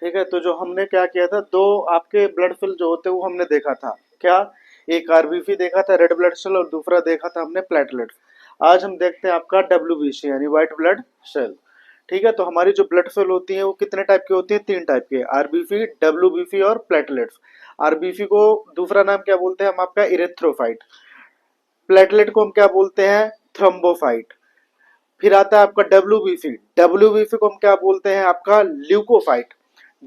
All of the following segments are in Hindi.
ठीक है, तो जो हमने क्या किया था, दो आपके ब्लड सेल जो होते हैं वो हमने देखा था क्या, एक आरबीसी देखा था रेड ब्लड सेल और दूसरा देखा था हमने प्लेटलेट्स। आज हम देखते हैं आपका डब्ल्यूबीसी यानी व्हाइट ब्लड सेल। ठीक है, तो हमारी जो ब्लड सेल होती है वो कितने टाइप की होती है, तीन टाइप के, आरबीसी, डब्ल्यूबीसी और प्लेटलेट्स। आरबीसी को दूसरा नाम क्या बोलते हैं हम आपका, इरेथ्रोफाइट। प्लेटलेट को हम क्या बोलते हैं, थ्रोम्बोफाइट। फिर आता है आपका डब्ल्यूबीसी, डब्ल्यूबीसी को हम क्या बोलते हैं आपका, ल्यूकोफाइट।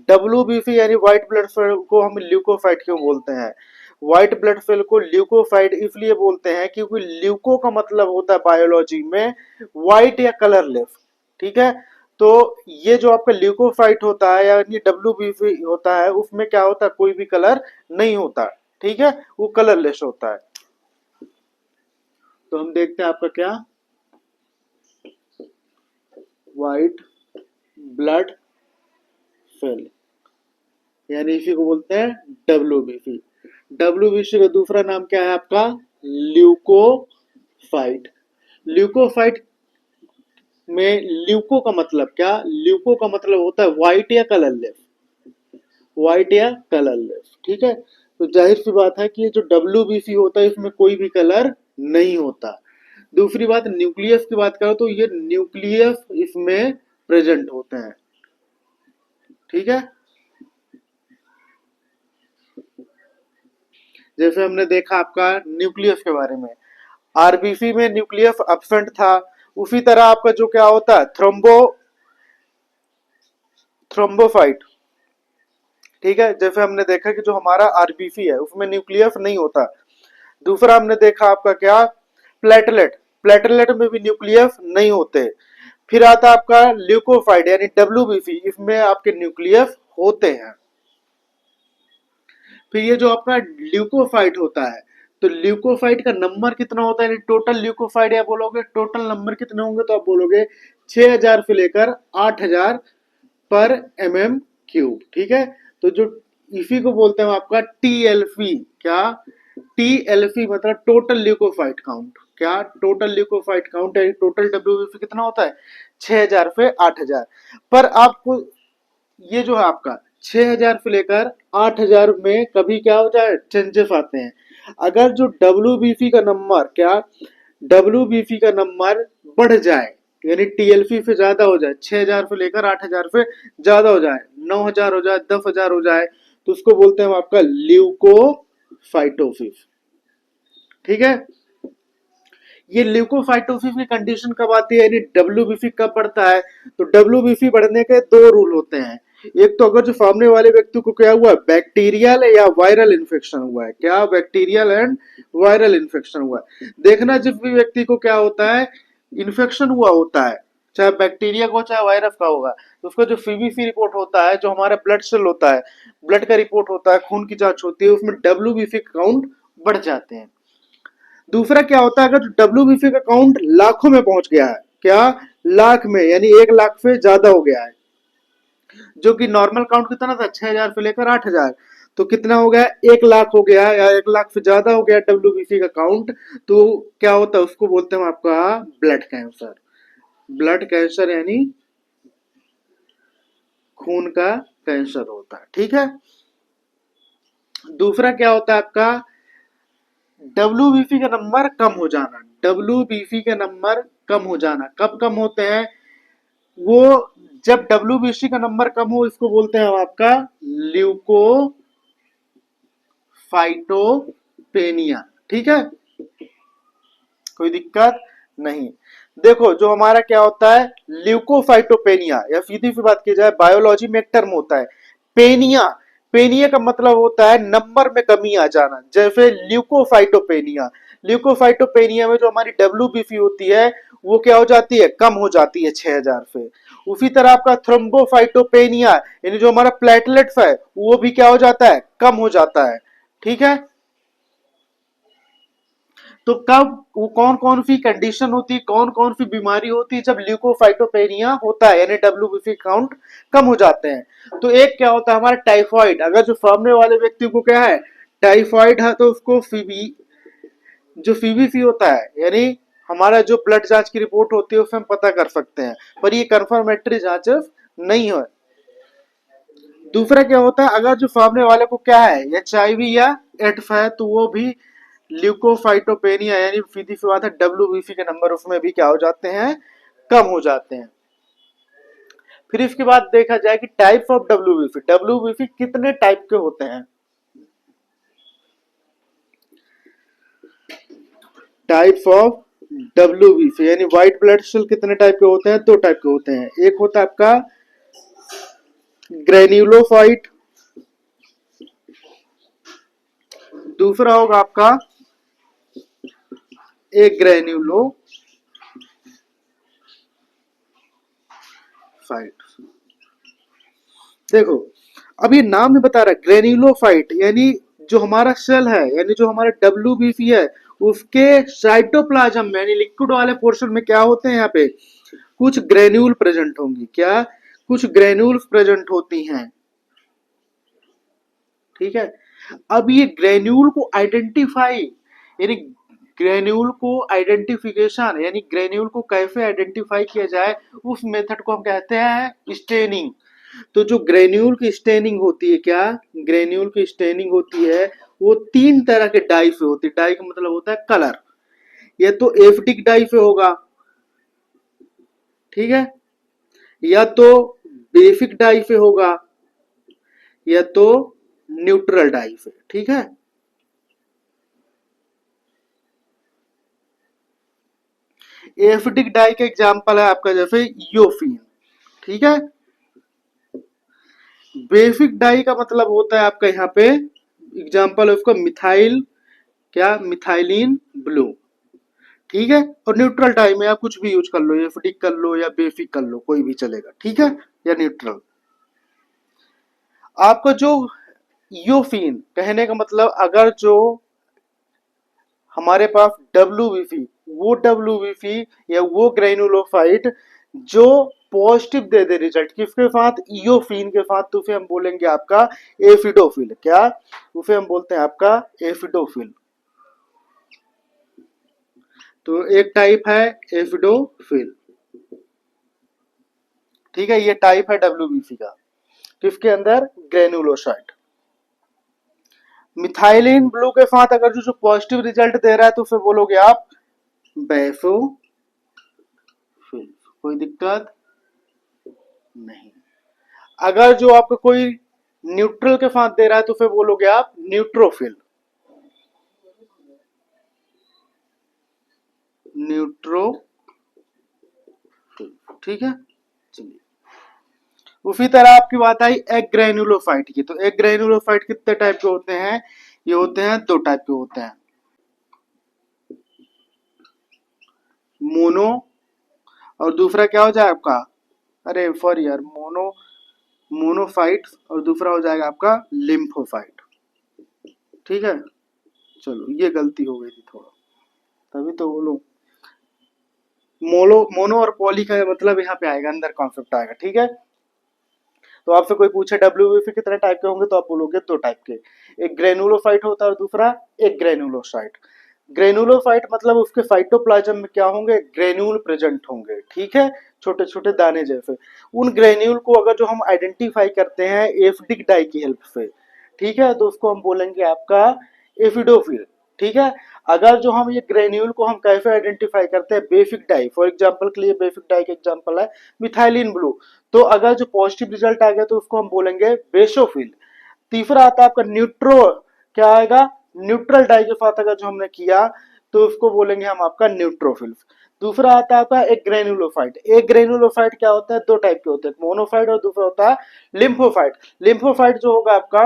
डब्ल्यूबीसी यानी व्हाइट ब्लड सेल को हम ल्यूकोफाइट क्यों बोलते हैं, व्हाइट ब्लड सेल को ल्यूकोफाइट इसलिए बोलते हैं क्योंकि ल्यूको का मतलब होता है बायोलॉजी में व्हाइट या कलरलेस। ठीक है, तो ये जो आपका ल्यूकोफाइट होता है यानी डब्ल्यूबीसी होता है उसमें क्या होता है, कोई भी कलर नहीं होता। ठीक है, वो कलरलेस होता है। तो हम देखते हैं आपका क्या, व्हाइट ब्लड सेल यानी इसी को बोलते हैं डब्ल्यूबीसी। डब्ल्यूबीसी का दूसरा नाम क्या है आपका, ल्यूकोफाइट। ल्यूकोफाइट में ल्यूको का मतलब क्या, ल्यूको का मतलब होता है व्हाइट या कलरलेस, व्हाइट या कलरलेस। ठीक है, तो जाहिर सी बात है कि ये जो डब्ल्यूबीसी होता है इसमें कोई भी कलर नहीं होता। दूसरी बात, न्यूक्लियस की बात करो तो ये न्यूक्लियस इसमें प्रेजेंट होते हैं। ठीक है, जैसे हमने देखा आपका न्यूक्लियस के बारे में, आरबीसी में न्यूक्लियस एब्सेंट था, उसी तरह आपका जो क्या होता है, थ्रोम्बोफाइट। ठीक है, जैसे हमने देखा कि जो हमारा आरबीसी है उसमें न्यूक्लियस नहीं होता। दूसरा हमने देखा आपका क्या, प्लेटलेट, प्लेटलेट में भी न्यूक्लियस नहीं होते। फिर आता आपका ल्यूकोफाइट यानी डब्ल्यूबीसी, इसमें आपके न्यूक्लियस होते हैं। फिर ये जो आपका ल्यूकोफाइट होता है, तो ल्यूकोफाइट का नंबर कितना होता है, टोटल ल्यूकोफाइट या बोलोगे टोटल नंबर कितने होंगे तो आप बोलोगे 6000 से लेकर 8000 पर mm क्यूब। ठीक है, तो जो इसी को बोलते हैं आपका टीएलफी, क्या, टीएलफी मतलब टोटल ल्यूकोफाइट काउंट। क्या, टोटल ल्यूकोफाइट काउंट है, टोटल डब्ल्यूबीसी कितना होता है, 6000 से 8000। पर आपको ये जो है आपका 6000 से लेकर 8000 में कभी क्या हो जाए, चेंजेस आते हैं। अगर जो डब्ल्यूबीसी का नंबर क्या, डब्ल्यूबीसी का नंबर बढ़ जाए यानी टीएलपी से ज्यादा हो जाए, 6000 से लेकर 8000 से ज्यादा हो जाए, 9000 हो जाए, 10000 हो जाए, तो उसको बोलते हैं आपका ल्यूकोफाइटोसिस। ठीक है, ये ल्यूकोफाइटोसिस की कंडीशन कब आती है यानी डब्ल्यूबीसी कब बढ़ता है, तो डब्ल्यूबीसी बढ़ने के दो रूल होते हैं। एक तो अगर जो सामने वाले व्यक्ति को क्या हुआ, बैक्टीरियल या वायरल इन्फेक्शन हुआ है, क्या, बैक्टीरियल एंड वायरल इन्फेक्शन हुआ है। देखना जिस भी व्यक्ति को क्या होता है, इन्फेक्शन हुआ होता है, चाहे बैक्टीरिया को चाहे वायरस का होगा, तो उसका जो सीबीसी रिपोर्ट होता है, जो हमारा ब्लड सेल होता है, ब्लड का रिपोर्ट होता है, खून की जांच होती है, उसमें डब्ल्यूबीसी काउंट बढ़ जाते हैं। दूसरा क्या होता है, अगर डब्ल्यूबीसी का काउंट लाखों में पहुंच गया है, क्या, लाख में यानी 1 लाख से ज्यादा हो गया है, जो कि नॉर्मल काउंट कितना था, 6000 से लेकर 8000, तो कितना हो गया, 1 लाख हो गया या 1 लाख से ज्यादा हो गया डब्ल्यूबीसी का काउंट, तो क्या होता है, उसको बोलते हैं आपका ब्लड कैंसर। ब्लड कैंसर यानी खून का कैंसर होता है। ठीक है, दूसरा क्या होता है आपका, डब्ल्यूबीसी का नंबर कम हो जाना। डब्ल्यूबीसी के नंबर कम हो जाना कब कम होते हैं, वो जब डब्ल्यूबीसी का नंबर कम हो, इसको बोलते हैं हम आपका ल्यूकोफाइटोपेनिया। ठीक है, कोई दिक्कत नहीं। देखो जो हमारा क्या होता है, ल्यूकोफाइटोपेनिया या सीधी सी बात की जाए बायोलॉजी में एक टर्म होता है पेनिया। पेनिया का मतलब होता है नंबर में कमी आ जाना, जैसे ल्यूकोफाइटोपेनिया। ल्यूकोफाइटोपेनिया में जो हमारी डब्ल्यूबीसी होती है वो क्या हो जाती है, कम हो जाती है 6000 से। उसी तरह आपका थ्रोम्बोफाइटोपेनिया यानी जो हमारा प्लेटलेट्स है वो भी क्या हो जाता है, कम हो जाता है। ठीक है, तो कब वो कौन कौन सी कंडीशन होती है, कौन कौन सी बीमारी होती है जब ल्यूकोफाइटोपेनिया होता है यानी डब्ल्यूबीसी काउंट कम हो जाते हैं। तो एक क्या होता है हमारा टाइफाइड, अगर जो सामने वाले व्यक्ति को क्या है, टाइफाइड है, तो उसको जो सीबीसी होता है यानी हमारा जो ब्लड जांच की रिपोर्ट होती है उसमें हम पता कर सकते हैं, पर ये कंफर्मेटरी जांच नहीं है। दूसरा क्या होता है, अगर जो सामने वाले को क्या है, HIV या एड्स है, तो वो भी ल्यूकोसाइटोपेनिया यानी सीधी सी बात है WBC के नंबर उसमें भी क्या हो जाते हैं, कम हो जाते हैं। फिर इसके बाद देखा जाए कि टाइप्स ऑफ WBC, WBC कितने टाइप के होते हैं। टाइप्स ऑफ WBC यानी व्हाइट ब्लड सेल कितने टाइप के होते हैं, दो टाइप के होते हैं। एक होता है आपका ग्रेन्युलोसाइट, दूसरा होगा आपका एक ग्रेन्युलोसाइट। देखो अब ये नाम ही बता रहा है ग्रेन्युलोसाइट, यानी जो हमारा सेल है, यानी जो हमारा WBC है, उसके साइटोप्लाज्म में यानी लिक्विड वाले पोर्शन में क्या होते हैं, यहाँ पे कुछ ग्रेन्यूल प्रेजेंट होंगी। क्या, कुछ ग्रेन्यूल्स प्रेजेंट होती हैं। ठीक है, अब ये ग्रेन्यूल को आइडेंटिफाई यानी ग्रेन्यूल को आइडेंटिफिकेशन यानी ग्रेन्यूल को कैसे आइडेंटिफाई किया जाए, उस मेथड को हम कहते हैं स्टेनिंग। तो जो ग्रेन्यूल की स्टेनिंग होती है, क्या ग्रेन्यूल की स्टेनिंग होती है, वो तीन तरह के डाई से होती है। डाई का मतलब होता है कलर। ये तो एफडिक डाई से होगा, ठीक है, या तो बेसिक डाई से होगा, या तो न्यूट्रल डाई से। ठीक है, एफडिक डाई का एग्जांपल है आपका जैसे योफिन। ठीक है, बेसिक डाई का मतलब होता है आपका यहाँ पे एग्जांपल है उसका मिथाइल, क्या मिथाइलिन ब्लू। ठीक है, और न्यूट्रल डाई में आप कुछ भी यूज कर लो, एफडिक कर लो या बेसिक कर लो, कोई भी चलेगा। ठीक है, या न्यूट्रल। आपका जो योफिन कहने का मतलब, अगर जो हमारे पास WBC, वो WBC या वो ग्रेनुलोसाइट जो पॉजिटिव दे दे रिजल्ट किसके साथ, इयोफिन के साथ, तो उसे हम बोलेंगे आपका एफिडोफिल। क्या, उसे हम बोलते हैं आपका एफिडोफिल। तो एक टाइप है एफिडोफिल। ठीक है, ये टाइप है WBC का, किसके अंदर, ग्रेनुलोसाइट। मिथाइलिन ब्लू के साथ अगर जो पॉजिटिव रिजल्ट दे रहा है, तो उसे बोलोगे आप बेसोफिल। कोई दिक्कत नहीं। अगर जो आपको कोई न्यूट्रल के साथ दे रहा है, तो फिर बोलोगे आप न्यूट्रोफिल। न्यूट्रोफिल। ठीक है, चलिए। उसी तरह आपकी बात आई एग ग्रेनुलोसाइट की। तो एग ग्रेनुलोसाइट कितने टाइप के होते हैं, ये होते हैं दो टाइप के होते हैं, मोनो, और दूसरा क्या हो जाए आपका, अरे सॉरी यार, मोनोफाइट, और दूसरा हो जाएगा आपका लिम्फोफाइट। ठीक है, चलो ये गलती हो गई थी थोड़ा, तभी तो बोलो मोनो और पॉली का मतलब यहाँ पे आएगा, अंदर कॉन्सेप्ट आएगा। ठीक है, तो आपसे कोई पूछे WBC कितने टाइप के होंगे, तो आप बोलोगे दो टाइप के, एक ग्रेनुलोसाइट होता है और दूसरा एक ग्रेनुलोसाइट। ग्रेनुलोसाइट मतलब उसके साइटोप्लाज्म में क्या होंगे, ग्रेन्यूल प्रेजेंट होंगे। ठीक है, छोटे छोटे दाने जैसे। उन ग्रेन्यूल को अगर जो हम आइडेंटिफाई करते हैं एफडिक डाई की हेल्प से, ठीक है, तो उसको हम बोलेंगे आपका एफिडोफिल। ठीक है, अगर जो हम ये ग्रेन्यूल को हम कैसे आइडेंटिफाई करते हैं, बेसिक डाई, फॉर एग्जांपल के लिए बेसिक डाई का एग्जांपल है मिथाइलिन ब्लू, तो अगर जो पॉजिटिव रिजल्ट आ गया तो उसको हम बोलेंगे बेसोफिल। तीसरा आता है आपका न्यूट्रो, क्या आएगा, न्यूट्रल डाई के साथ अगर जो हमने किया, तो उसको बोलेंगे हम आपका न्यूट्रोफिल। दूसरा आता है आपका एक ग्रेनुलोसाइट। एक ग्रेनुलोसाइट क्या होता है, दो टाइप के होते हैं, मोनोफाइट और दूसरा होता है लिम्फोफाइट। लिम्फोफाइट जो होगा आपका,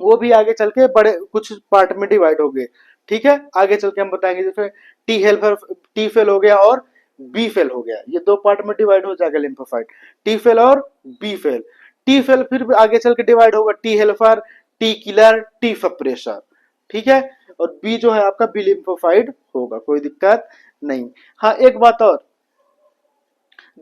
वो भी आगे चल के बड़े कुछ पार्ट में डिवाइड हो गए। ठीक है, आगे चल के हम बताएंगे, जैसे टी हेल्पर, टी फेल हो गया और बी फेल हो गया, ये दो पार्ट में डिवाइड हो जाएगा लिम्फोफाइट, टी फेल और बी फेल। टी फेल फिर आगे चल के डिवाइड होगा T helper, T killer, T suppressor. ठीक है, और बी जो है आपका बी लिम्फोफाइट होगा, कोई दिक्कत नहीं। हाँ, एक बात और,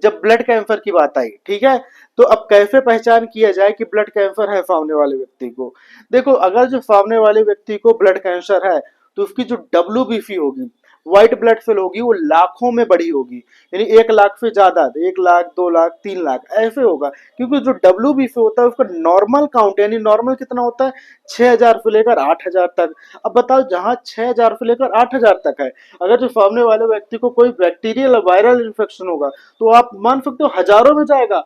जब ब्लड कैंसर की बात आई, ठीक है, तो अब कैसे पहचान किया जाए कि ब्लड कैंसर है सामने वाले व्यक्ति को। देखो, अगर जो सामने वाले व्यक्ति को ब्लड कैंसर है, तो उसकी जो WBC होगी, व्हाइट ब्लड सेल होगी वो लाखों में बड़ी होगी, यानी 1 लाख से ज्यादा, 1 लाख, 2 लाख, 3 लाख ऐसे होगा, क्योंकि जो WBC होता है उसका नॉर्मल काउंट, यानी नॉर्मल कितना होता है 6,000 से लेकर 8,000 तक। अब बताओ जहां 6,000 से लेकर 8,000 तक है, अगर जो सामने वाले व्यक्ति को कोई बैक्टीरियल वायरल इन्फेक्शन होगा तो आप मान सकते हो हजारों में जाएगा।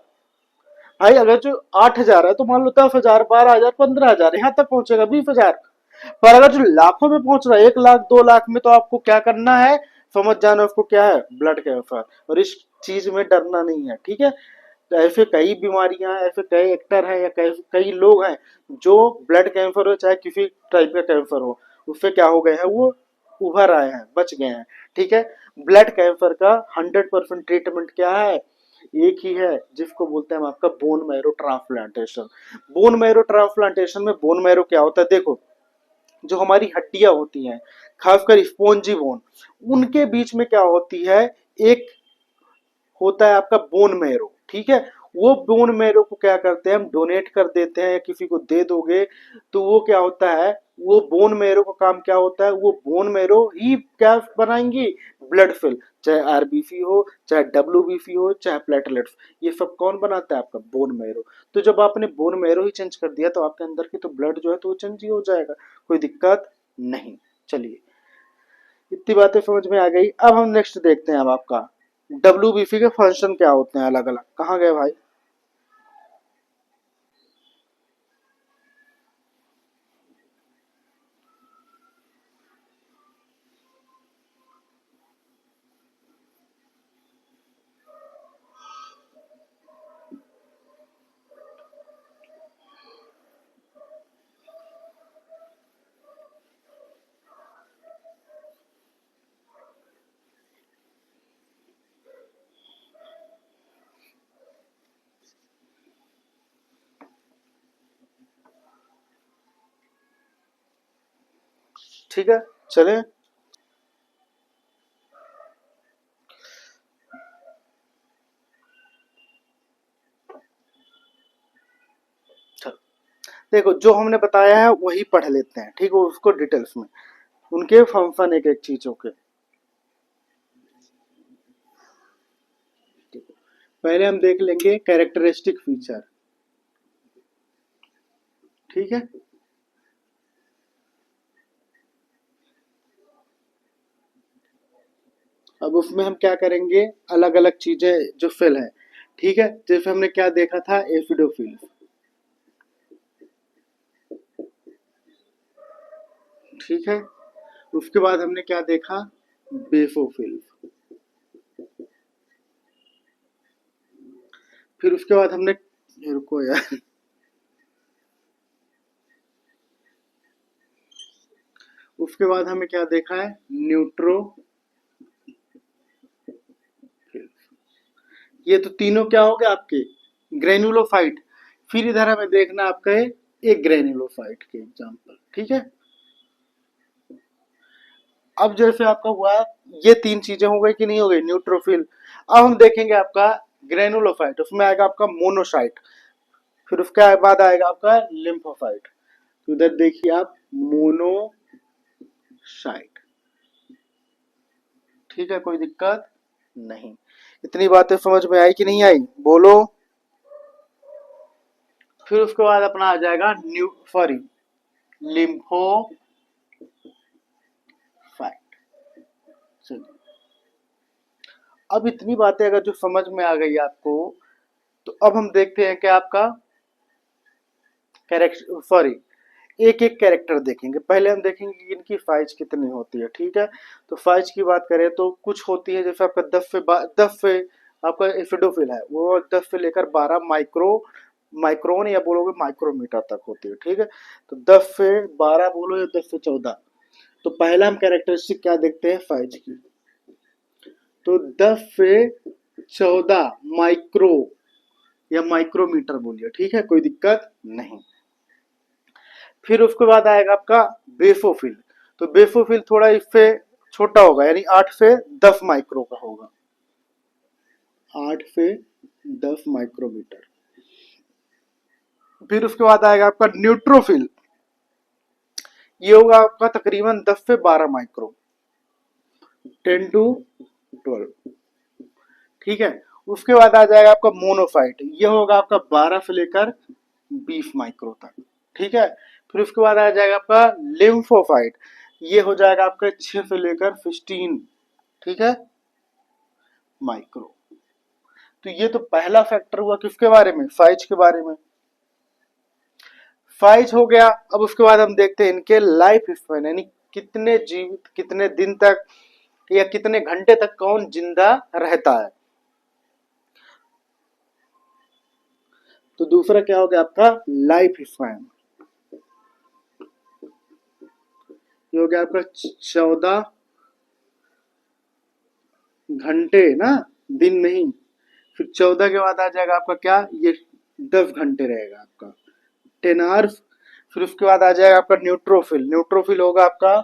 भाई अगर जो 8,000 है तो मान लो 10,000, 12,000, 15,000 यहाँ तक पहुंचेगा, 20,000। पर अगर जो लाखों में पहुंच रहा है, 1 लाख, 2 लाख में, तो आपको क्या करना है, समझ जाना उसको क्या है, ब्लड कैंसर। और इस चीज में डरना नहीं है, ठीक है। तो ऐसे कई बीमारियां हैं, ऐसे कई एक्टर हैं या कई कई लोग हैं जो ब्लड कैंसर हो चाहे किसी टाइप का कैंसर हो, उससे क्या हो गए हैं, वो उभर आए हैं, बच गए हैं, ठीक है। ब्लड कैंसर का 100% ट्रीटमेंट क्या है, एक ही है, जिसको बोलते हैं हम आपका bone marrow transplantation. Bone marrow transplantation में बोन मैरो क्या होता है, देखो जो हमारी हड्डियां होती हैं, खासकर स्पोन्जी बोन, उनके बीच में क्या होती है, एक होता है आपका बोन मैरो, ठीक है। वो बोन मैरो को क्या करते हैं हम, डोनेट कर देते हैं या किसी को दे दोगे तो वो क्या होता है, वो बोन मैरो का काम क्या होता है, वो बोन मैरो ही क्या बनाएंगी, ब्लड सेल, चाहे आरबीसी हो, चाहे WBC हो, चाहे प्लेटलेट्स, ये सब कौन बनाता है, आपका बोन मैरो। तो जब आपने बोन मैरो ही चेंज कर दिया तो आपके अंदर की तो ब्लड जो है तो वो चेंज ही हो जाएगा, कोई दिक्कत नहीं। चलिए इतनी बातें समझ में आ गई, अब हम नेक्स्ट देखते हैं। अब आपका WBC के फंक्शन क्या होते हैं अलग अलग, कहाँ गए भाई। ठीक है, चलें। देखो जो हमने बताया है वही पढ़ लेते हैं, ठीक है, उसको डिटेल्स में, उनके फंक्शन एक एक चीजों के। पहले हम देख लेंगे कैरेक्टरिस्टिक फीचर, ठीक है। अब उसमें हम क्या करेंगे, अलग अलग चीजें जो फिल है, ठीक है। जैसे हमने क्या देखा था, एसिडोफिल, ठीक है। उसके बाद हमने क्या देखा, बेसोफिल, फिर उसके बाद हमने, रुको यार, उसके बाद हमें क्या देखा है, न्यूट्रोफिल। ये तो तीनों क्या हो गए आपके, ग्रेनुलोफाइट। फिर इधर हमें देखना आपका है एक ग्रेनुलोफाइट के एग्जांपल, ठीक है। अब जैसे आपका हुआ, ये तीन चीजें हो गई कि नहीं हो गई, न्यूट्रोफिल। अब हम देखेंगे आपका ग्रेनुलोफाइट, उसमें आएगा आपका मोनोसाइट, फिर उसके बाद आएगा आपका लिम्फोसाइट। तो इधर देखिए आप, मोनोसाइट, ठीक है, कोई दिक्कत नहीं। इतनी बातें समझ में आई कि नहीं आई, बोलो। फिर उसके बाद अपना आ जाएगा न्यू सॉरी लिम्फोसाइट। चलिए अब इतनी बातें अगर जो समझ में आ गई आपको, तो अब हम देखते हैं कि आपका कैरेक्टर सॉरी एक एक कैरेक्टर देखेंगे। पहले हम देखेंगे कि इनकी साइज कितनी होती है, ठीक है। तो साइज की बात करें तो कुछ होती है, जैसे आपका 10 से आपका एसिडोफिल है वो 10 से लेकर 12 माइक्रोन या बोलोगे माइक्रोमीटर तक होती है, ठीक है। तो 10 से 12 बोलो या 10 से 14। तो पहला हम कैरेक्टरिस्टिक क्या देखते हैं, साइज की। तो 10 से 14 माइक्रो या माइक्रोमीटर बोलिए, ठीक है, कोई दिक्कत नहीं। फिर उसके बाद आएगा आपका बेसोफिल। तो बेसोफिल थोड़ा इससे छोटा होगा, यानी 8 से 10 माइक्रो का होगा, 8 से 10 माइक्रोमीटर। फिर उसके बाद आएगा आपका न्यूट्रोफिल, ये होगा आपका तकरीबन 10 से 12 माइक्रो। 10 to 12। ठीक है, उसके बाद आ जाएगा आपका मोनोफाइट, ये होगा आपका 12 से लेकर 20 माइक्रो तक। ठीक है, फिर उसके बाद आ जाएगा आपका लिम्फोफाइट, ये हो जाएगा आपका 6 से लेकर 15। ठीक है, माइक्रो। तो ये तो पहला फैक्टर हुआ किसके बारे में, फाइज के बारे में। फाइज हो गया। अब उसके बाद हम देखते हैं इनके लाइफ स्पैन, यानी कितने जीवित, कितने दिन तक या कितने घंटे तक कौन जिंदा रहता है। तो दूसरा क्या हो गया आपका लाइफ स्पैन, ये हो गया आपका 14 घंटे ना, दिन नहीं। फिर 14 के बाद आ जाएगा आपका क्या, ये 10 घंटे रहेगा आपका 10 आवर्स। फिर उसके बाद आ जाएगा आपका न्यूट्रोफिल, न्यूट्रोफिल होगा आपका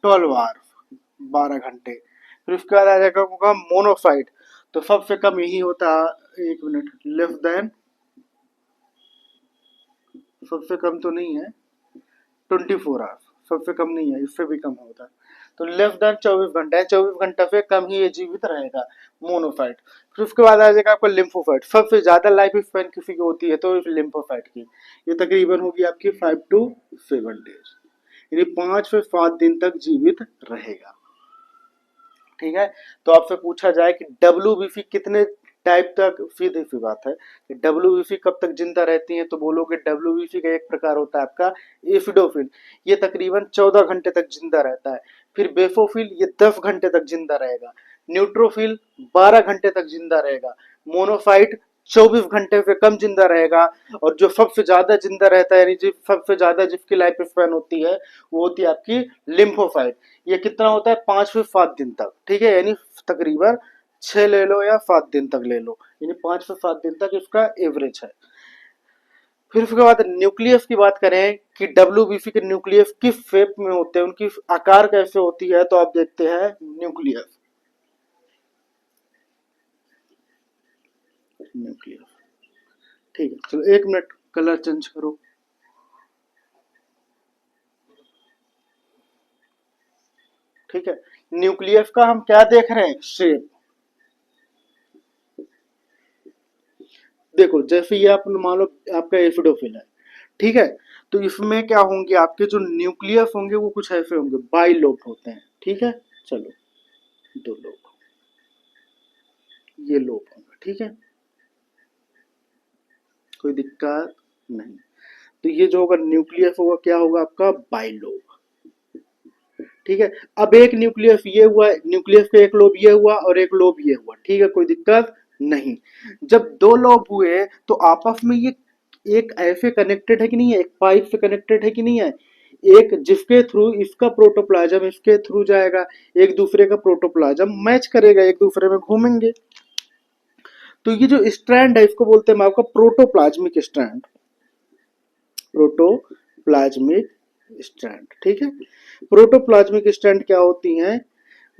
12 आवर्स, 12 घंटे। फिर उसके बाद आ जाएगा आपका मोनोफाइट, तो सबसे कम यही होता है, 1 मिनट, लेस देन, सबसे कम तो नहीं है, 24 आवर्स, सबसे कम नहीं है, इससे भी कम होता है। तो लेस देन 24 घंटे है, 24 घंटा से कम ही ये जीवित रहेगा, मोनोफाइट। फिर उसके बाद आ जाएगा आपका लिम्फोफाइट, सबसे ज्यादा लाइफ स्पैन किसी की होती है तो लिम्फोफाइट की, ये तकरीबन होगी आपकी 5 to 7 डेज, यानी 5 से 7 दिन तक जीवित रहेगा। ठीक है, तो आपसे पूछा जाए कि डब्ल्यूबीसी कितने टाइप तक, सीधी सी बात है कि डब्ल्यूबीसी कब तक जिंदा रहती है, तो बोलोगे डब्ल्यूबीसी का एक प्रकार होता है आपका एसिडोफिल, ये तकरीबन 14 घंटे तक जिंदा रहता है। फिर बेफोफिल, ये 10 घंटे तक जिंदा रहेगा। न्यूट्रोफिल 12 घंटे तक जिंदा रहेगा। मोनोफाइट 24 घंटे से कम जिंदा रहेगा। और जो सबसे ज्यादा जिंदा रहता है, यानी जो सबसे ज्यादा जिसकी लाइफ स्पैन होती है, वो होती है आपकी लिम्फोफाइट, ये कितना होता है 5 से 7 दिन तक। ठीक है, यानी तकरीबन 6 ले लो या 7 दिन तक ले लो, यानी 5 से 7 दिन तक इसका एवरेज है। फिर उसके बाद न्यूक्लियस की बात करें कि डब्ल्यूबीसी के न्यूक्लियस किस शेप में होते हैं, उनकी आकार कैसे होती है, तो आप देखते हैं न्यूक्लियस, न्यूक्लियस। ठीक है, चलो 1 मिनट, कलर चेंज करो। ठीक है, न्यूक्लियस का हम क्या देख रहे हैं, शेप। देखो जैसे ये आप मान लो आपका एसिडोफिल है, ठीक है, तो इसमें क्या होंगे, आपके जो न्यूक्लियस होंगे वो कुछ ऐसे होंगे, बाई लोब होते हैं। ठीक है, चलो 2 लोब, ये लोब होंगे। ठीक है, कोई दिक्कत नहीं। तो ये जो होगा न्यूक्लियस होगा, क्या होगा आपका बाई लोब। ठीक है, अब एक न्यूक्लियस ये हुआ, न्यूक्लियस का एक लोब ये हुआ और एक लोब ये हुआ। ठीक है, कोई दिक्कत नहीं। जब 2 लोब हुए तो आपस में ये एक ऐसे कनेक्टेड है कि नहीं है, एक पाइप से कनेक्टेड है कि नहीं है, एक जिसके थ्रू इसका प्रोटोप्लाज्म इसके थ्रू जाएगा, एक दूसरे का प्रोटोप्लाज्म मैच करेगा, एक दूसरे में घूमेंगे। तो ये जो स्ट्रैंड है इसको बोलते हैं आपका प्रोटोप्लाज्मिक स्ट्रैंड, प्रोटोप्लाज्मिक स्ट्रैंड। ठीक है, प्रोटोप्लाज्मिक स्ट्रैंड क्या होती हैं,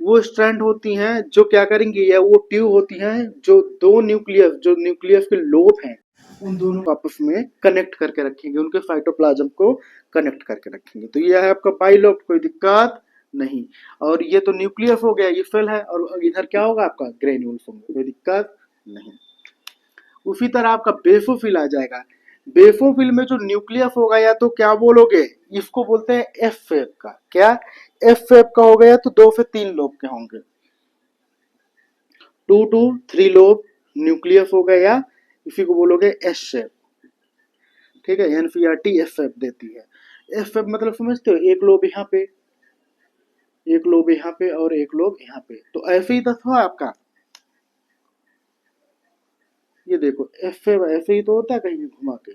वो स्ट्रैंड होती हैं जो क्या करेंगी, या वो ट्यूब होती हैं जो दो न्यूक्लियस, जो न्यूक्लियस के लोब हैं, उन दोनों को आपस में कनेक्ट करके रखेंगे, उनके साइटोप्लाज्म को कनेक्ट करके रखेंगे। तो ये है आपका बाइलोब, कोई दिक्कत नहीं। और ये तो न्यूक्लियस हो गया, ये सेल है, और इधर क्या होगा आपका ग्रेन्यूल्स होंगे, कोई दिक्कत नहीं। उसी तरह आपका बेसोफिल आ जाएगा। बेसोफिल में जो न्यूक्लियस होगा, या तो क्या बोलोगे, इसको बोलते हैं एफ शेप का, क्या एफ शेप का हो गया, तो 2 से 3 लोब के होंगे, 2 to 3 लोब न्यूक्लियस हो गया, या इसी को बोलोगे एस शेप। ठीक है, एनसीईआरटी एफ शेप देती है। एफ शेप मतलब समझते हो, एक लोब यहाँ पे, एक लोब यहाँ पे और एक लोब यहाँ पे, तो ऐसे ही तो था आपका, ये देखो एफ शेप ऐसे ही तो होता है कहीं भी घुमा के,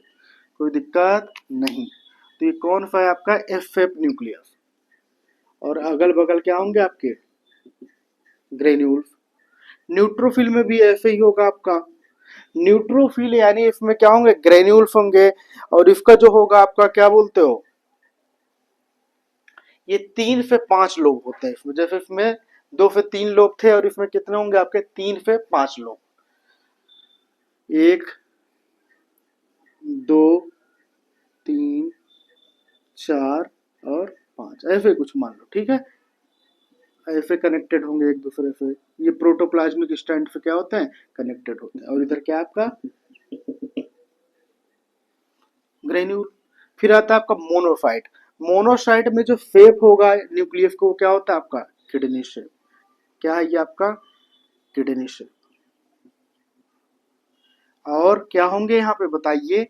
कोई दिक्कत नहीं। तो ये कौन सा है आपका एफ शेप न्यूक्लियस, और अगल बगल क्या होंगे आपके ग्रेन्यूल्स। न्यूट्रोफिल में भी ऐसे ही होगा आपका, न्यूट्रोफिल यानी इसमें क्या होंगे, ग्रेन्यूल्स होंगे, और इसका जो होगा आपका क्या बोलते हो, ये 3 से 5 लोग होते हैं इसमें, जैसे इसमें 2 से 3 लोग थे, और इसमें कितने होंगे आपके 3 से 5 लोग, 1, 2, 3, 4 और 5, ऐसे कुछ मान लो। ठीक है, ऐसे कनेक्टेड होंगे एक दूसरे से। ये प्रोटोप्लाज्मिक स्टैंड से क्या होते हैं, कनेक्टेड होते हैं। और इधर क्या आपका ग्रेन्यूल। फिर आता है आपका मोनोसाइट। मोनोसाइट में जो शेप होगा न्यूक्लियस को, वो क्या होता है आपका किडनी शेप। क्या है ये आपका किडनी शेप। और क्या होंगे यहाँ पे बताइए,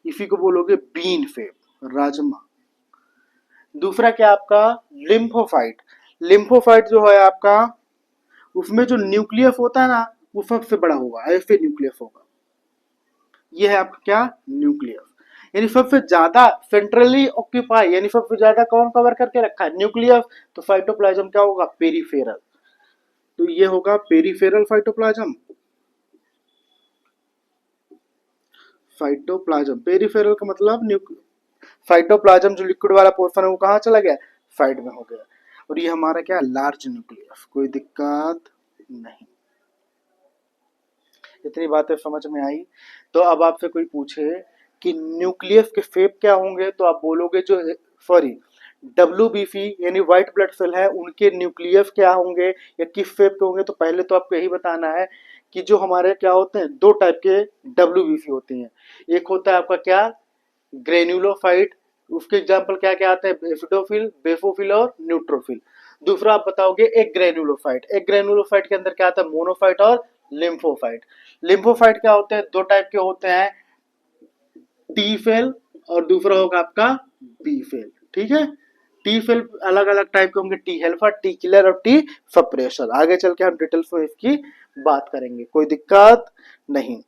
इसी को बोलोगे बीन शेप, राजमा। दूसरा क्या आपका लिम्फोसाइट। लिम्फोसाइट जो है आपका, उसमें जो न्यूक्लियस होता है ना, वो सबसे बड़ा होगा, ऐसे न्यूक्लियस होगा। ये है आपका क्या न्यूक्लियस। यानी सबसे ज्यादा सेंट्रली ऑक्यूपाई, यानी सबसे ज्यादा कौन कवर करके रखा है, न्यूक्लियस। तो साइटोप्लाज्म क्या होगा, पेरीफेरल। तो ये होगा पेरीफेरल साइटोप्लाज्म। साइटोप्लाज्म पेरीफेरल का मतलब साइटोप्लाज्म जो लिक्विड वाला पोर्शन है वो कहाँ चला गया, साइड में हो गया। और ये हमारा क्या लार्ज न्यूक्लियस, कोई दिक्कत नहीं। इतनी बातें समझ में आई। तो अब आपसे कोई पूछे कि न्यूक्लियस के शेप क्या होंगे, तो आप बोलोगे जो सॉरी WBC यानी व्हाइट ब्लड सेल है, उनके न्यूक्लियस क्या होंगे या किस शेप के होंगे। तो पहले तो आपको यही बताना है कि जो हमारे क्या होते हैं, दो टाइप के WBC होते हैं। एक होता है आपका क्या ग्रेन्युलोसाइट, उसके एग्जाम्पल क्या क्या आते हैं, एसिडोफिल, बेसोफिल और न्यूट्रोफिल। दूसरा आप बताओगे एक ग्रेन्युलोसाइट। एक ग्रेन्युलोसाइट के अंदर क्या आता है, मोनोसाइट और लिम्फोसाइट। लिम्फोसाइट क्या होते हैं, दो टाइप के होते हैं, टी सेल और दूसरा होगा आपका बी सेल। ठीक है, टी सेल अलग अलग टाइप के होंगे, टी हेल्पर, टी किलर और टी सप्रेशर। आगे चल के हम डिटेल्स में इसकी बात करेंगे, कोई दिक्कत नहीं।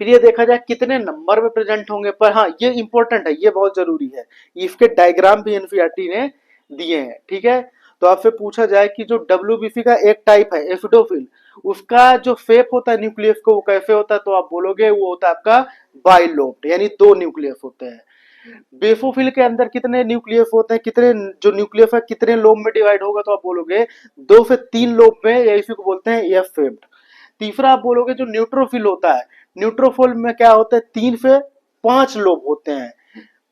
फिर ये देखा जाए कितने नंबर में प्रेजेंट होंगे, पर हाँ ये इंपॉर्टेंट है, ये बहुत जरूरी है। इसके डायग्राम भी एनसीईआरटी ने दिए हैं। ठीक है, तो आपसे पूछा जाए कि जो WBC का एक टाइप है एसिडोफिल, उसका जो शेप होता है न्यूक्लियस को, वो कैसे होता है, तो आप बोलोगे वो होता है आपका बाइलोब्ड, यानी दो न्यूक्लियस होते हैं। बेसोफिल के अंदर कितने न्यूक्लियस होते हैं, कितने जो न्यूक्लियस है कितने लोब में डिवाइड होगा, तो आप बोलोगे 2 से 3 लोब में, या इसी को बोलते हैं एफ शेप्ड। तीसरा आप बोलोगे जो न्यूट्रोफिल होता है, न्यूट्रोफिल में क्या होता है, 3 से 5 लोब होते हैं।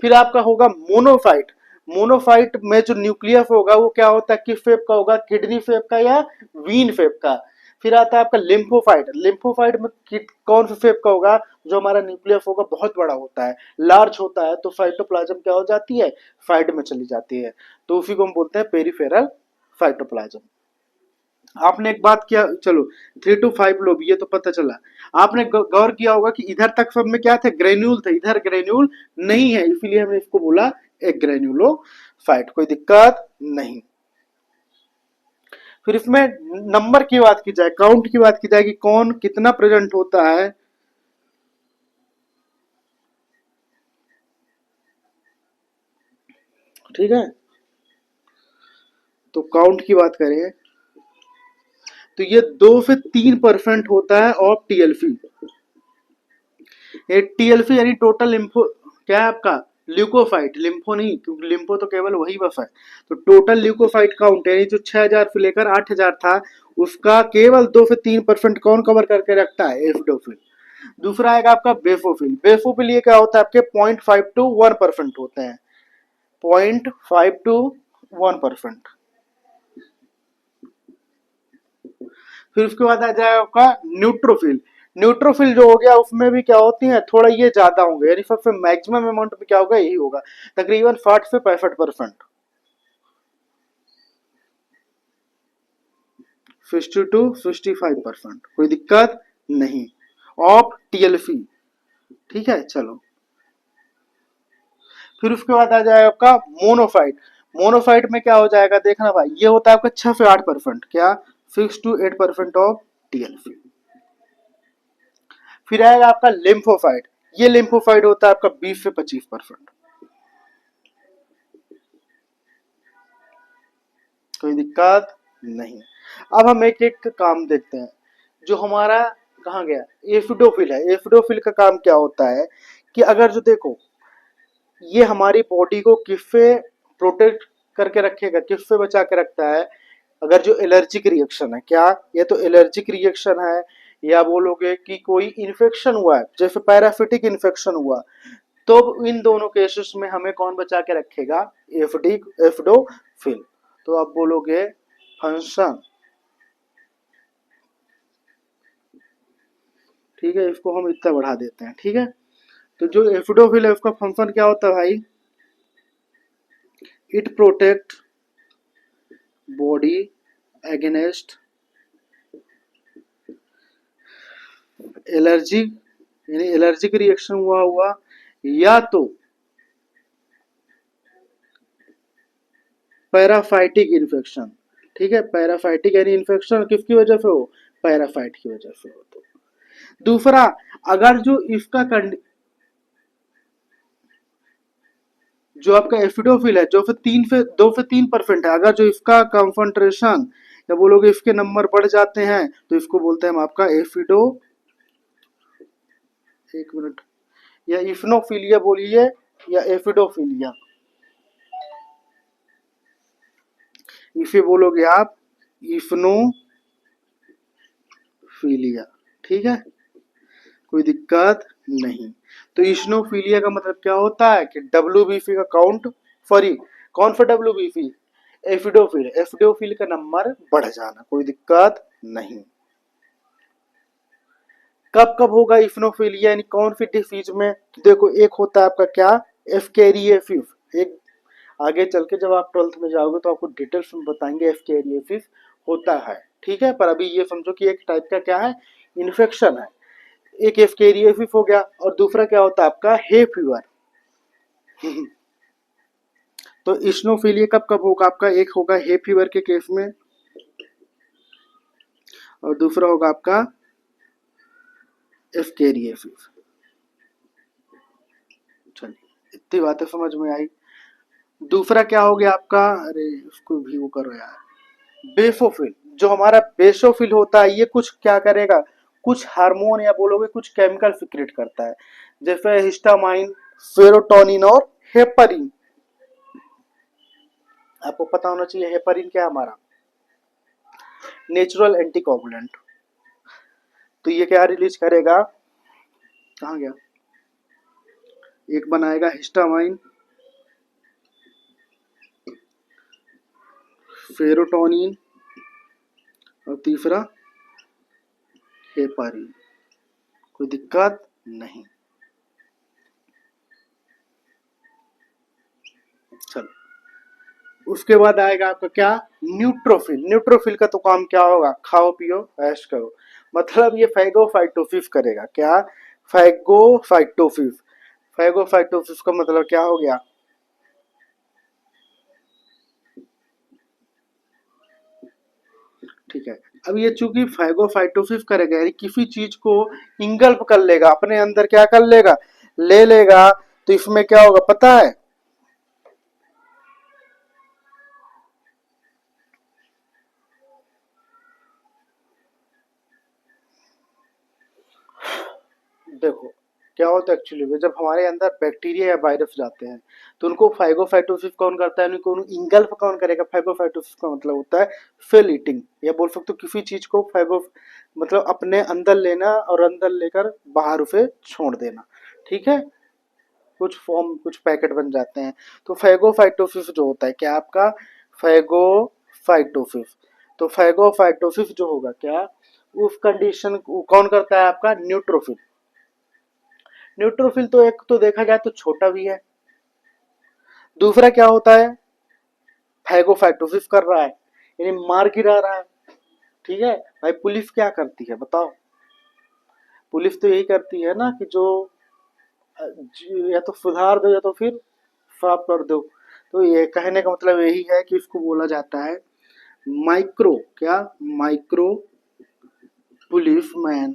फिर आपका होगा मोनोसाइट। मोनोसाइट में जो न्यूक्लियस होगा वो क्या होता है, किस शेप का होगा, किडनी शेप का या वीन शेप का। फिर आता है आपका लिम्फोसाइट। लिम्फोसाइट में कौन सा शेप का होगा, जो हमारा न्यूक्लियस होगा बहुत बड़ा होता है, लार्ज होता है, तो साइटोप्लाज्म क्या हो जाती है, साइड में चली जाती है। तो उसी को हम बोलते हैं पेरिफेरल साइटोप्लाज्म। आपने एक बात किया, चलो 3 to 5 लोब ये तो पता चला। आपने गौर किया होगा कि इधर तक सब में क्या थे, ग्रेन्यूल थे, इधर ग्रेन्यूल नहीं है, इसीलिए हमने इसको बोला एक ग्रेन्यूलोसाइट, कोई दिक्कत नहीं। फिर इसमें नंबर की बात की जाए, काउंट की बात की जाए कि कौन कितना प्रेजेंट होता है, ठीक है। तो काउंट की बात करें तो ये 2 से 3% होता है ऑफ TLC। TLC यानी टोटल लिम्फो, क्या है आपका ल्यूकोसाइट, लिम्फो नहीं, क्योंकि लिम्फो तो केवल वही बस है। तो टोटल ल्यूकोसाइट काउंट यानी जो 6000 से लेकर 8000 था, उसका केवल 2 से 3% कौन कवर करके रखता है, एसिडोफिल। दूसरा आएगा आपका बेसोफिल। बेसोफिल ये क्या होता है, आपके 0.5 to 1% होते हैं, 0.5 to 1%। फिर उसके बाद आ जाएगा आपका न्यूट्रोफिल। न्यूट्रोफिल जो हो गया उसमें भी क्या होती है, थोड़ा ये ज्यादा होंगे, यानी सबसे मैक्सिमम अमाउंट में क्या होगा, यही होगा, तकरीबन 60 से 65%, 60 to 65%, कोई दिक्कत नहीं ऑफ TLC। ठीक है, चलो फिर उसके बाद आ जाएगा आपका मोनोसाइट। मोनोसाइट में क्या हो जाएगा, देखना भाई, ये होता है आपका 6 से 8%, क्या 6 to 8% ऑफ TLC। फिर आएगा आपका लिम्फोसाइट। ये लिम्फोसाइट होता है आपका 20 से 25%, कोई दिक्कत नहीं। अब हम एक एक काम देखते हैं। जो हमारा कहाँ गया, एसिडोफिल है। एसिडोफिल का काम क्या होता है कि अगर जो देखो, ये हमारी बॉडी को किससे प्रोटेक्ट करके रखेगा, किससे बचा के रखता है, अगर जो एलर्जिक रिएक्शन है, क्या ये तो एलर्जिक रिएक्शन है, या बोलोगे कि कोई इन्फेक्शन हुआ है, जैसे पैरासिटिक इन्फेक्शन हुआ, तो इन दोनों केसेस में हमें कौन बचा के रखेगा, एफडी एफडोफिल। तो आप बोलोगे फंक्शन। ठीक है, इसको हम इतना बढ़ा देते हैं। ठीक है, तो जो एसिडोफिल है उसका फंक्शन क्या होता है भाई? It protect body against allergy, यानी एलर्जिक रिएक्शन हुआ या तो पैराफाइटिक इन्फेक्शन। ठीक है, पैराफाइटिक यानी इन्फेक्शन किसकी वजह से हो? पैराफाइट की वजह से हो। तो दूसरा, अगर जो इसका जो आपका एसिडोफिल है जो फिर 2 से 3% है, अगर जो इसका कंसंट्रेशन या बोलोगे इसके नंबर बढ़ जाते हैं तो इसको बोलते हैं हम आपका एसिडो, एक मिनट, या इफनोफिलिया बोलिए या एसिडोफिलिया, इसे बोलोगे आप इफनोफिलिया। ठीक है, कोई दिक्कत नहीं। तो इस्नोफिलिया का मतलब क्या होता है कि डब्ल्यूबीसी का काउंट, सॉरी कौन सा डब्ल्यूबीसी? एसिडोफिल, एसिडोफिल का नंबर बढ़ जाना, कोई दिक्कत नहीं। कब कब होगा इस्नोफिलिया, यानी कौन सी डिसीज में? देखो, एक होता है आपका क्या, एस्केरियोसिस। एक आगे चल के जब आप 12th में जाओगे तो आपको डिटेल्स में बताएंगे एस्केरियोसिस होता है। ठीक है, पर अभी ये समझो कि एक टाइप का क्या है, इन्फेक्शन है। एक एस्केरियोसिस हो गया, और दूसरा क्या होता है आपका, हे फीवर। तो इस्नोफिलिया कब कब होगा आपका? एक होगा हे फीवर के केस में, और दूसरा होगा आपका एस्केरियोसिस। चलिए, इतनी बातें समझ में आई। दूसरा क्या हो गया आपका, अरे उसको भी वो करो यार, बेसोफिल। जो हमारा बेसोफिल होता है ये कुछ क्या करेगा, कुछ हार्मोन या बोलोगे कुछ केमिकल सिक्रेट करता है, जैसे हिस्टामाइन, सेरोटोनिन और हेपरिन। आपको पता होना चाहिए हेपरिन क्या है, हमारा नेचुरल एंटीकोगुलेंट। तो ये क्या रिलीज करेगा, कहाँ गया, एक बनाएगा हिस्टामाइन, सेरोटोनिन, और तीसरा हेपरिन। कोई दिक्कत नहीं। चलो, उसके बाद आएगा आपका क्या, न्यूट्रोफिल। न्यूट्रोफिल का तो काम क्या होगा, खाओ पियो ऐश करो। मतलब ये फैगोफाइटोसिस करेगा। क्या, फैगोफाइटोसिस। फैगोफाइटोसिस का मतलब क्या हो गया, ठीक है। अब ये चूंकि फैगोफाइटोसिस करेगा, यानी किसी चीज को इंगल्प कर लेगा, अपने अंदर क्या कर लेगा, ले लेगा, तो इसमें क्या होगा पता है, देखो क्या होता है एक्चुअली में, जब हमारे अंदर बैक्टीरिया या वायरस जाते हैं तो उनको फाइगोफाइटोसिस कौन करता है, उनको इंगल्फ कौन करेगा। फाइगोफाइटोसिस का मतलब होता है सेल ईटिंग, या बोल सकते हो किसी चीज को फाइगो मतलब अपने अंदर लेना और अंदर लेकर बाहर उसे छोड़ देना। ठीक है, कुछ फॉर्म कुछ पैकेट बन जाते हैं। तो फैगोफाइटोसिस जो होता है क्या आपका, फैगोफाइटोसिस। तो फैगोफाइटोसिस जो होगा क्या, उस कंडीशन को कौन करता है आपका, न्यूट्रोफिल। न्यूट्रोफिल तो एक तो देखा जाए तो छोटा भी है, दूसरा क्या होता है, फैगोफाइटोसिस कर रहा है, यानी मार गिरा रहा है। ठीक है भाई, पुलिस क्या करती है बताओ, पुलिस तो यही करती है ना कि जो या तो सुधार दो या तो फिर साफ कर दो। तो ये कहने का मतलब यही है कि इसको बोला जाता है माइक्रो, क्या, माइक्रो पुलिसमैन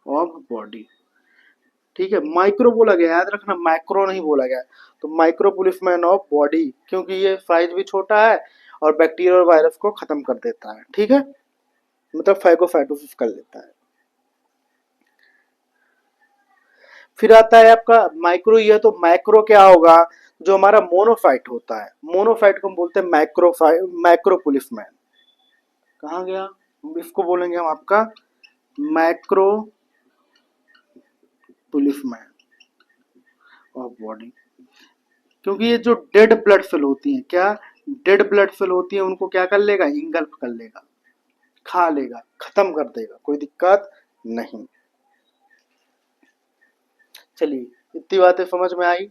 ऑफ बॉडी। ठीक है, माइक्रो बोला गया, याद रखना मैक्रो नहीं बोला गया। तो माइक्रो पुलिसमैन ऑफ बॉडी, क्योंकि ये साइज भी छोटा है और बैक्टीरिया और वायरस को खत्म कर देता है। ठीक है, मतलब फैगोफाइटोसिस कर लेता है। फिर आता है आपका माइक्रो, ये तो मैक्रो क्या होगा, जो हमारा मोनोफाइट होता है, मोनोफाइट को हम बोलते हैं मैक्रो पुलिसमैन। कहाँ गया, इसको बोलेंगे हम आपका मैक्रो पुलिसमैन ऑफ बॉडी, क्योंकि ये जो डेड ब्लड सेल होती हैं, क्या, डेड ब्लड सेल होती है उनको क्या कर लेगा, इंगल्फ कर लेगा, खा लेगा, खत्म कर देगा, कोई दिक्कत नहीं। चलिए इतनी बातें समझ में आई।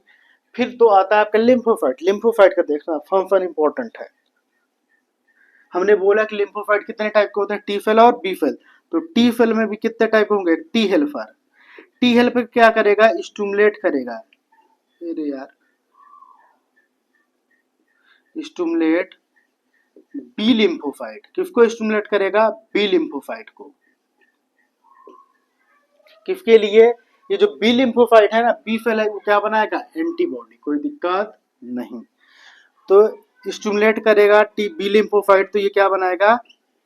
फिर तो आता है आपका लिम्फोसाइट। लिम्फोसाइट का देखना फंक्शन इंपॉर्टेंट है। हमने बोला कि लिम्फोसाइट कितने टाइप के होते हैं, टी सेल और बी सेल। तो टी सेल में भी कितने टाइप होंगे, टी हेल्पर। टी हेल्पर क्या करेगा, स्टिमुलेट करेगा, अरे यार, स्टिमुलेट बी लिम्फोसाइट। किसको स्टिमुलेट करेगा, बी लिम्फोसाइट को। किसके लिए, ये जो बी लिम्फोसाइट है ना, बी सेल है, वो क्या बनाएगा, एंटीबॉडी, कोई दिक्कत नहीं। तो स्टिमुलेट करेगा टी बी लिम्फोसाइट, तो ये क्या बनाएगा,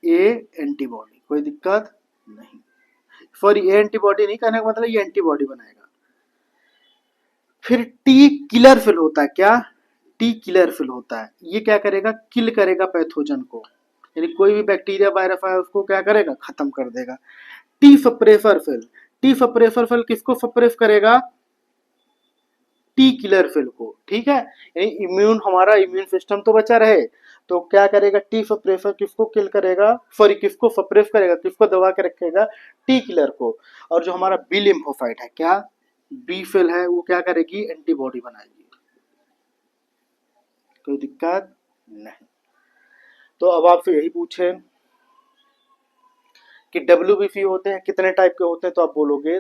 ए एंटीबॉडी, कोई दिक्कत नहीं। सॉरी, ए एंटीबॉडी नहीं, कहने का मतलब ये एंटीबॉडी बनाएगा। फिर टी किलर सेल होता है, क्या, टी किलर सेल होता है। ये क्या करेगा, किल करेगा पैथोजन को, यानी कोई भी बैक्टीरिया वायरस है उसको क्या करेगा, खत्म कर देगा। T suppressor cell. T suppressor cell किसको सप्रेस करेगा, टी किलर सेल को, ठीक है। यानी इम्यून, हमारा इम्यून सिस्टम तो बचा रहे, तो क्या करेगा, टी सप्रेसर किसको किल करेगा, सॉरी किसको सप्रेस करेगा, किसको दबा के रखेगा, टी किलर को। और जो हमारा बी लिम्फोसाइट है, क्या, बी सेल है, वो क्या करेगी, एंटीबॉडी बनाएगी, कोई दिक्कत नहीं। तो अब आपसे यही पूछे कि डब्ल्यूबीसी होते हैं कितने टाइप के होते हैं, तो आप बोलोगे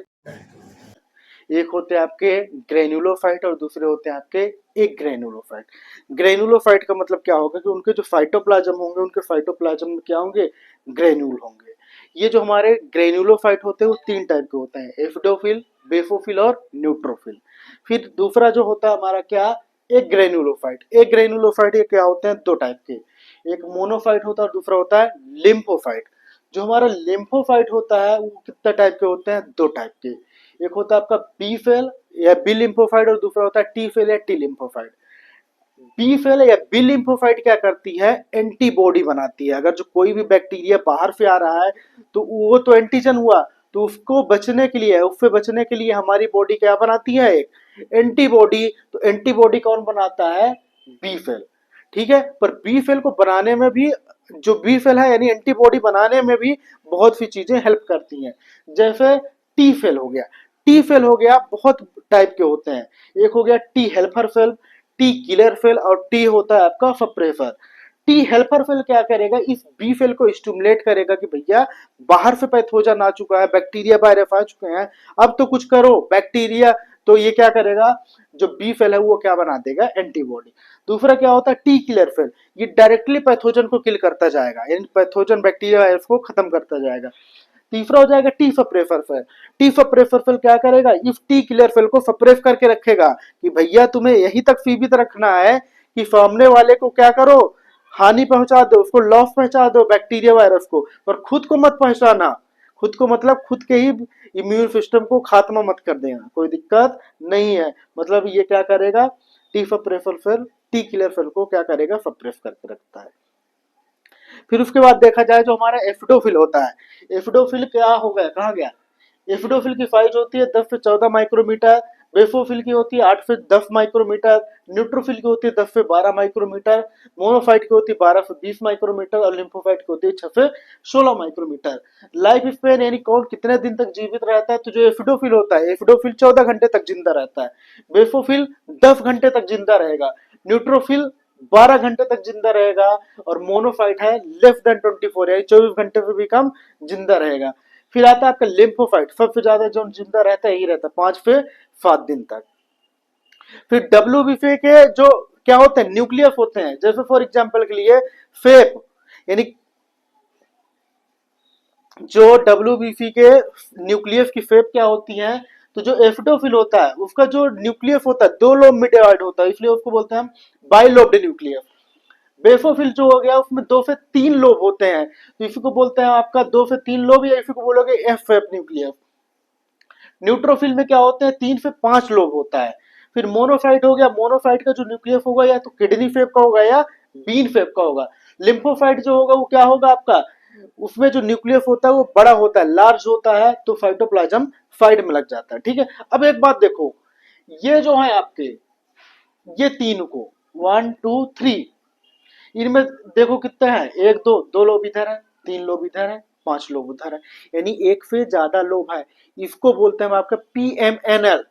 एक होते हैं आपके ग्रेन्युलोसाइट और दूसरे होते हैं आपके एक ग्रेन्युलोसाइट। ग्रेन्युलोसाइट का मतलब क्या होगा कि उनके जो फाइटोप्लाज्म होंगे, उनके फाइटोप्लाज्म में क्या होंगे, ग्रेन्यूल होंगे। ये जो हमारे ग्रेन्युलोसाइट होते हैं वो तीन टाइप के होते हैं, एफिडोफिल, बेसोफिल और न्यूट्रोफिल। फिर दूसरा जो होता है हमारा क्या, एक ग्रेन्युलोसाइट। एक ग्रेन्युलोसाइट ये क्या होते हैं, दो टाइप के, एक मोनोसाइट होता है और दूसरा होता है लिम्फोसाइट। जो हमारा लिम्फोसाइट होता है वो कितने टाइप के होते हैं, दो टाइप के, एक होता है आपका बी सेल या बी लिम्फोसाइट और दूसरा होता है टी सेल या टी लिम्फोसाइट। बी सेल या बी लिम्फोसाइट क्या करती है, एंटीबॉडी बनाती है। अगर जो कोई भी बैक्टीरिया बाहर से आ रहा है तो वो तो एंटीजन हुआ, तो उसको बचने के लिए, उससे बचने के लिए हमारी बॉडी क्या बनाती है, एक एंटीबॉडी। तो एंटीबॉडी कौन बनाता है, बी सेल, ठीक है। पर बी सेल को बनाने में भी, जो बी सेल है यानी एंटीबॉडी बनाने में भी बहुत सी चीजें हेल्प करती हैं। जैसे टी सेल हो गया, टी सेल हो गया, बहुत टाइप के होते हैं। एक हो गया T helper cell, T killer cell और टी होता है आपका सप्रेसर। टी हेल्पर सेल क्या करेगा, इस बी सेल को स्टिमुलेट करेगा कि भैया बाहर से पैथोजन आ चुका है, बैक्टीरिया वायरस आ चुके हैं, अब तो कुछ करो बैक्टीरिया। तो ये क्या करेगा, जो बी सेल है वो क्या बना देगा, एंटीबॉडी। दूसरा क्या होता है, टी किलर सेल, ये डायरेक्टली पैथोजन को किल करता जाएगा, यानी पैथोजन बैक्टीरिया वायरस को खत्म करता जाएगा। तीसरा हो जाएगा T suppressor cell. T suppressor cell क्या करेगा, इस टी किलर सेल को सप्रेस करके रखेगा कि भैया तुम्हें यहीं तक सीमित रखना है कि सामने वाले को क्या करो, हानि पहुंचा दो, उसको लॉस पहुंचा दो बैक्टीरिया वायरस को, पर खुद को मत पहुंचाना। खुद को मतलब खुद के ही इम्यून सिस्टम को खात्मा मत कर देना, कोई दिक्कत नहीं है। मतलब ये क्या करेगा, T suppressor cell T killer cell को क्या करेगा, सप्रेस करके रखता है। फिर उसके बाद देखा जाए जो हमारा एफिडोफिल होता है, एफिडोफिल क्या हो गया, कहाँ गया, एफिडोफिल की साइज होती है 10 से 14 माइक्रोमीटर, बेसोफिल की होती है 8 से 10 माइक्रोमीटर, न्यूट्रोफिल की होती है 10 से 12 माइक्रोमीटर, मोनोफाइट की होती है 12 से 20 माइक्रोमीटर और लिम्फोफाइट की होती है 6 से 16 माइक्रोमीटर। लाइफ स्पेन यानी कौन कितने दिन तक जीवित रहता है, तो जो एफिडोफिल होता है, एफिडोफिल 14 घंटे तक जिंदा रहता है, बेसोफिल 10 घंटे तक जिंदा रहेगा, न्यूट्रोफिल 12 घंटे तक जिंदा रहेगा और मोनोफाइट है लेस देन 24 यानी 24 घंटे से भी कम जिंदा रहेगा। फिर आता है आपका लिम्फोफाइट, सबसे ज्यादा जो जिंदा रहता है यही रहता है 5 से 7 दिन तक। फिर डब्ल्यूबीसी के जो क्या होते हैं, न्यूक्लियस होते हैं, जैसे फॉर एग्जांपल के लिए फेप, यानी जो डब्ल्यूबीसी के न्यूक्लियस की फेप क्या होती है, तो जो एफिडोफिल होता है उसका जो न्यूक्लियस होता है दो लोब में डिवाइड होता है, इसलिए उसको बोलते हैं हम बाइलोब्ड न्यूक्लियस। बेसोफिल जो हो गया उसमें 2 से 3 लोब होते हैं, तो इसी को बोलते हैं आपका 2 से 3 लोब, या इसी को बोलोगे एफ फेप न्यूक्लियस। न्यूट्रोफिल में क्या होते हैं, 3 से 5 लोब होता है। फिर मोनोसाइट हो गया, मोनोसाइट का जो न्यूक्लियस होगा या तो किडनी फेप का होगा या बीन फेप का होगा। लिम्फोसाइट जो होगा वो क्या होगा आपका, उसमें जो न्यूक्लियस होता है वो बड़ा होता है, लार्ज होता है, तो साइटोप्लाज्म साइड में लग जाता है, ठीक है। अब एक बात देखो, ये जो है आपके, ये तीन को 1 2 3, इनमें देखो कितने हैं, एक दो, दो लोब इधर है, तीन लोब इधर है, पांच लोब उधर है, यानी एक से ज्यादा लोब है। इसको बोलते हैं हम आपका पीएमएनएल।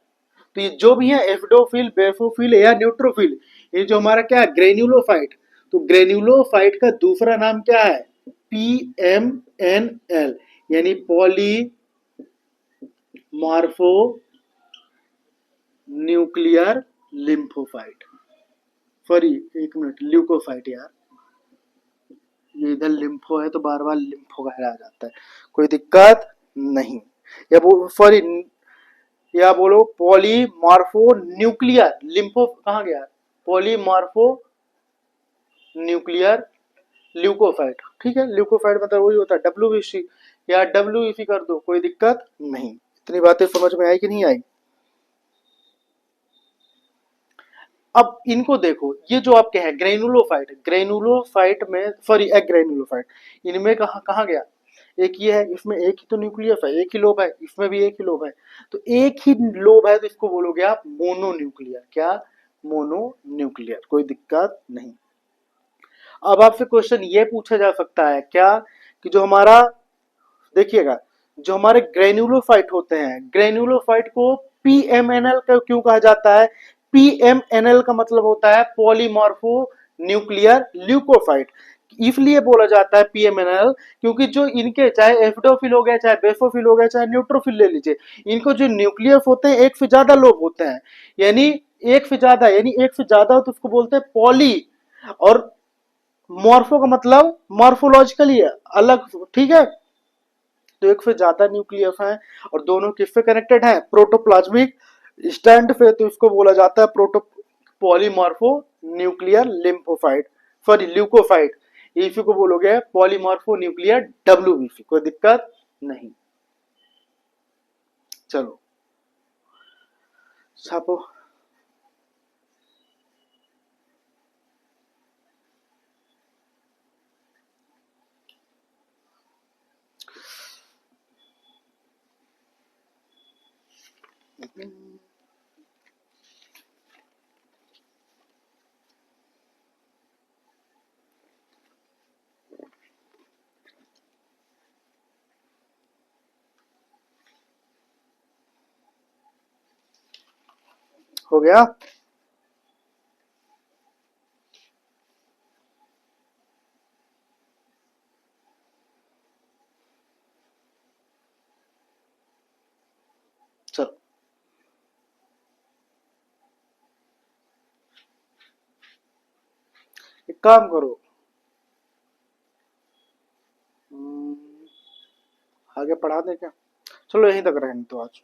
तो ये जो भी है एफिडोफिल, बेफोफिल या न्यूट्रोफिल, ये जो हमारा क्या है ग्रेन्युलोफाइट, तो ग्रेन्युलोफाइट का दूसरा नाम क्या है, पीएमएनएल, यानी पॉली मार्फो न्यूक्लियर लिम्फोफाइट। सॉरी, एक मिनट, ल्यूकोफाइट यार, ये इधर लिम्फो है तो बार बार लिम्फो कहलाया जाता है, कोई दिक्कत नहीं। या सॉरी, या बोलो पॉलीमार्फो न्यूक्लियर लिम्फो, कहाँ गया, पॉलीमार्फो न्यूक्लियर ल्यूकोफाइट, ठीक है, ल्यूकोफाइट मतलब वही होता है डब्ल्यूबीसी, या डब्ल्यूबीसी कर दो, कोई दिक्कत नहीं। इतनी बातें समझ में आई कि नहीं आई। अब इनको देखो, ये जो आपके हैं ग्रेनुलोफाइट, ग्रेनुलोफाइट में सॉरी एक ग्रेनुलोफाइट, इनमें कहाँ कहाँ गया, एक ये है, इसमें एक ही तो न्यूक्लियस है, एक ही लोब है, इसमें भी एक ही लोब है, तो एक ही लोब है तो इसको बोलोगे आप मोनोन्यूक्लियर, क्या, मोनोन्यूक्लियर, कोई दिक्कत नहीं। अब आपसे क्वेश्चन ये पूछा जा सकता है क्या, कि जो हमारा, देखिएगा, जो हमारे ग्रेन्युलोफाइट होते हैं, ग्रेन्युलोफाइट को पीएमएनएल का क्यों कहा जाता है, पीएमएनएल का मतलब होता है पॉलीमॉर्फो न्यूक्लियर ल्यूकोफाइट। इसलिए बोला जाता है पीएमएनएल क्योंकि जो इनके, चाहे एफिडोफिल हो गया, चाहे बेफोफिल हो गया, चाहे न्यूट्रोफिल ले लीजिए, इनको जो न्यूक्लियस होते हैं एक से ज्यादा लोब होते हैं, यानी एक से ज्यादा, यानी एक से ज्यादा हो तो उसको बोलते हैं पॉली, और मॉर्फो का मतलब मॉर्फोलॉजिकली अलग, ठीक है। तो एक से ज्यादा न्यूक्लियस है, और दोनों किससे कनेक्टेड है, प्रोटोप्लाज्मिक स्टैंड पे, तो इसको बोला जाता है प्रोटो पॉलीमॉर्फो न्यूक्लियर लिम्फोफाइट, सॉरी ल्यूकोफाइट, इसी को बोलोगे पॉलीमॉर्फो न्यूक्लियर डब्ल्यूबीसी, कोई दिक्कत नहीं। चलो छापो। हो गया। चलो एक काम करो, आगे पढ़ा दे क्या, चलो यहीं तक रहेंगे तो आज।